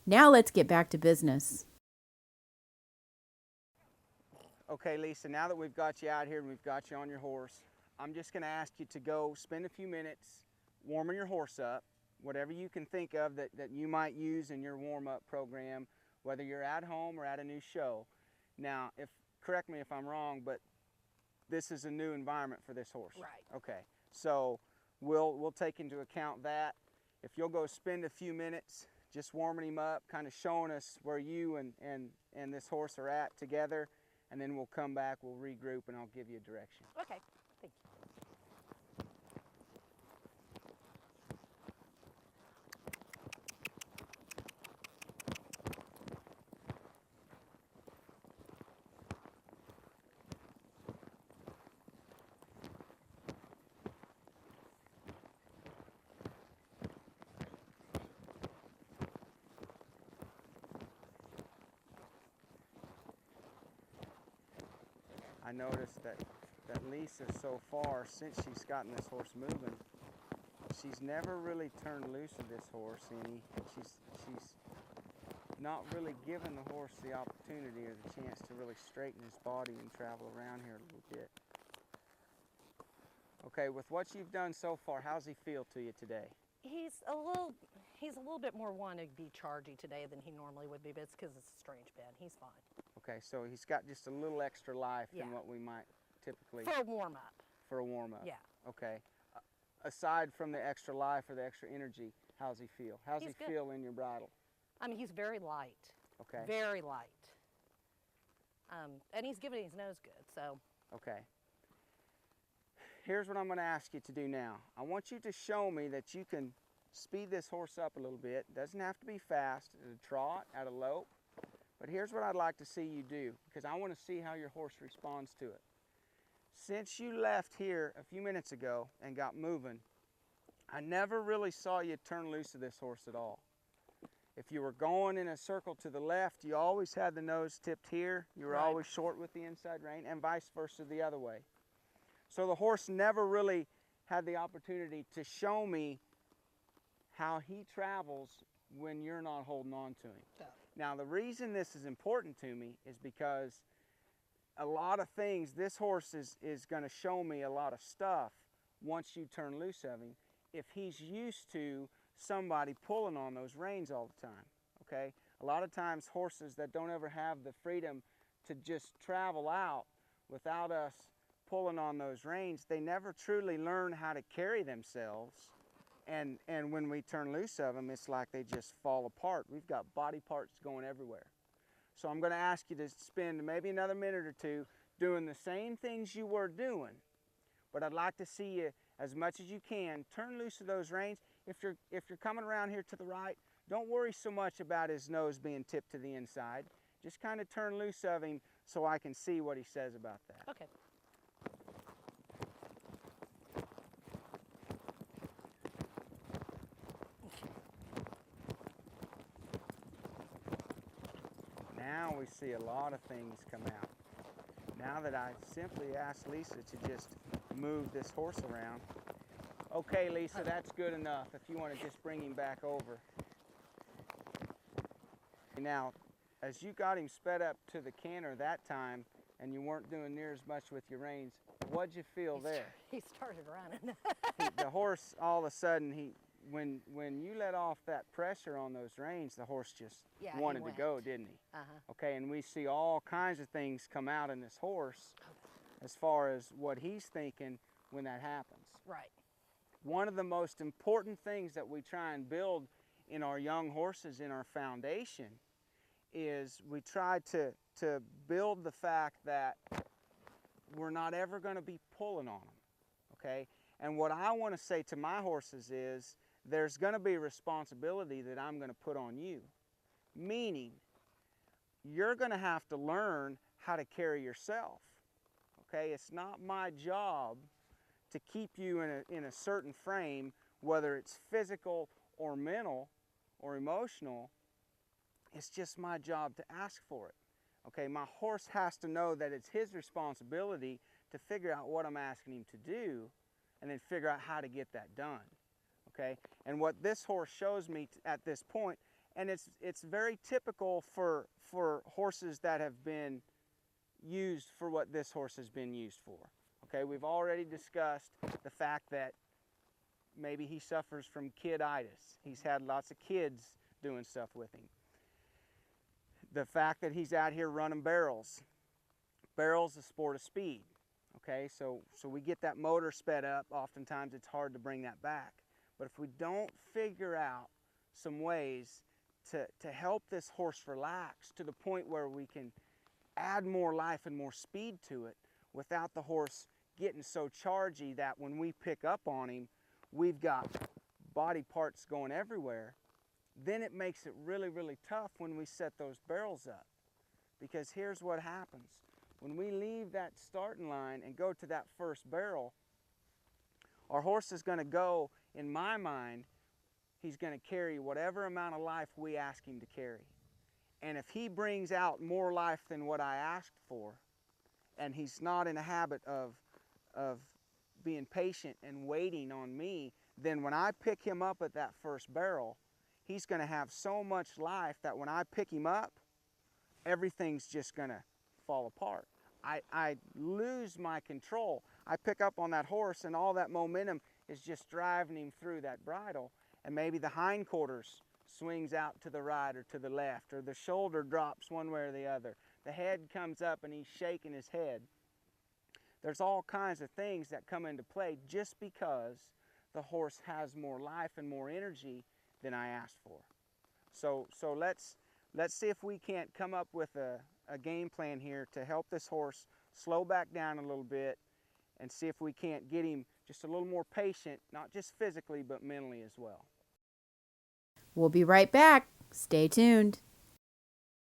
Now let's get back to business. Okay, Lisa, now that we've got you out here and we've got you on your horse, I'm just going to ask you to go spend a few minutes warming your horse up, whatever you can think of that you might use in your warm-up program, whether you're at home or at a new show. Now, correct me if I'm wrong, but this is a new environment for this horse. Right. Okay, so we'll take into account that. If you'll go spend a few minutes just warming him up, kind of showing us where you and this horse are at together, and then we'll come back, we'll regroup, and I'll give you a direction. Okay, thank you. I noticed that Lisa, so far, since she's gotten this horse moving, she's never really turned loose of this horse any. She's not really given the horse the opportunity or the chance to really straighten his body and travel around here a little bit. Okay, with what you've done so far, how's he feel to you today? He's a little bit more wanting to be chargy today than he normally would be, but it's because it's a strange bend. He's fine. Okay, so he's got just a little extra life Yeah. than what we might typically... For a warm-up. For a warm-up? Yeah. Okay. Aside from the extra life or the extra energy, how's he feel? How's he feel in your bridle? I mean, he's very light. Okay. Very light. And he's giving his nose good, so. Okay. Here's what I'm going to ask you to do now. I want you to show me that you can speed this horse up a little bit. It doesn't have to be fast, at a trot, at a lope. But here's what I'd like to see you do, because I want to see how your horse responds to it. Since you left here a few minutes ago and got moving, I never really saw you turn loose of this horse at all. If you were going in a circle to the left, you always had the nose tipped here. You were always short with the inside rein, and vice versa the other way. So the horse never really had the opportunity to show me how he travels when you're not holding on to him. Yeah. Now, the reason this is important to me is because a lot of things, this horse is going to show me a lot of stuff once you turn loose of him if he's used to somebody pulling on those reins all the time, okay? A lot of times horses that don't ever have the freedom to just travel out without us pulling on those reins, they never truly learn how to carry themselves. And when we turn loose of them, it's like they just fall apart. We've got body parts going everywhere. So I'm going to ask you to spend maybe another minute or two doing the same things you were doing, but I'd like to see you, as much as you can, turn loose of those reins. If you're coming around here to the right, don't worry so much about his nose being tipped to the inside. Just kind of turn loose of him so I can see what he says about that. Okay. Now we see a lot of things come out. Now that I simply asked Lisa to just move this horse around. Okay, Lisa, that's good enough if you want to just bring him back over. Now, as you got him sped up to the canter that time and you weren't doing near as much with your reins, what'd you feel there? He started running. The horse, all of a sudden, when you let off that pressure on those reins, the horse just wanted to go, didn't he? Uh-huh. Okay, and we see all kinds of things come out in this horse as far as what he's thinking when that happens. Right. One of the most important things that we try and build in our young horses, in our foundation, is we try to build the fact that we're not ever going to be pulling on them, okay? And what I want to say to my horses is there's going to be a responsibility that I'm going to put on you, meaning you're going to have to learn how to carry yourself, okay? It's not my job to keep you in a certain frame, whether it's physical or mental or emotional. It's just my job to ask for it. Okay, my horse has to know that it's his responsibility to figure out what I'm asking him to do and then figure out how to get that done. Okay, and what this horse shows me at this point, And it's very typical for horses that have been used for what this horse has been used for. Okay, we've already discussed the fact that maybe he suffers from kiditis. He's had lots of kids doing stuff with him. The fact that he's out here running barrels. Barrels, a sport of speed. Okay, so we get that motor sped up. Oftentimes it's hard to bring that back. But if we don't figure out some ways to help this horse relax to the point where we can add more life and more speed to it without the horse getting so chargy that when we pick up on him, we've got body parts going everywhere, then it makes it really, really tough when we set those barrels up. Because here's what happens. When we leave that starting line and go to that first barrel, our horse is going to go, in my mind, he's going to carry whatever amount of life we ask him to carry. And if he brings out more life than what I asked for, and he's not in a habit of being patient and waiting on me, then when I pick him up at that first barrel, he's going to have so much life that when I pick him up, everything's just going to fall apart. I lose my control. I pick up on that horse and all that momentum is just driving him through that bridle, and maybe the hindquarters swings out to the right or to the left, or the shoulder drops one way or the other. The head comes up and he's shaking his head. There's all kinds of things that come into play just because the horse has more life and more energy than I asked for. So let's see if we can't come up with a game plan here to help this horse slow back down a little bit and see if we can't get him just a little more patient, not just physically, but mentally as well. We'll be right back. Stay tuned.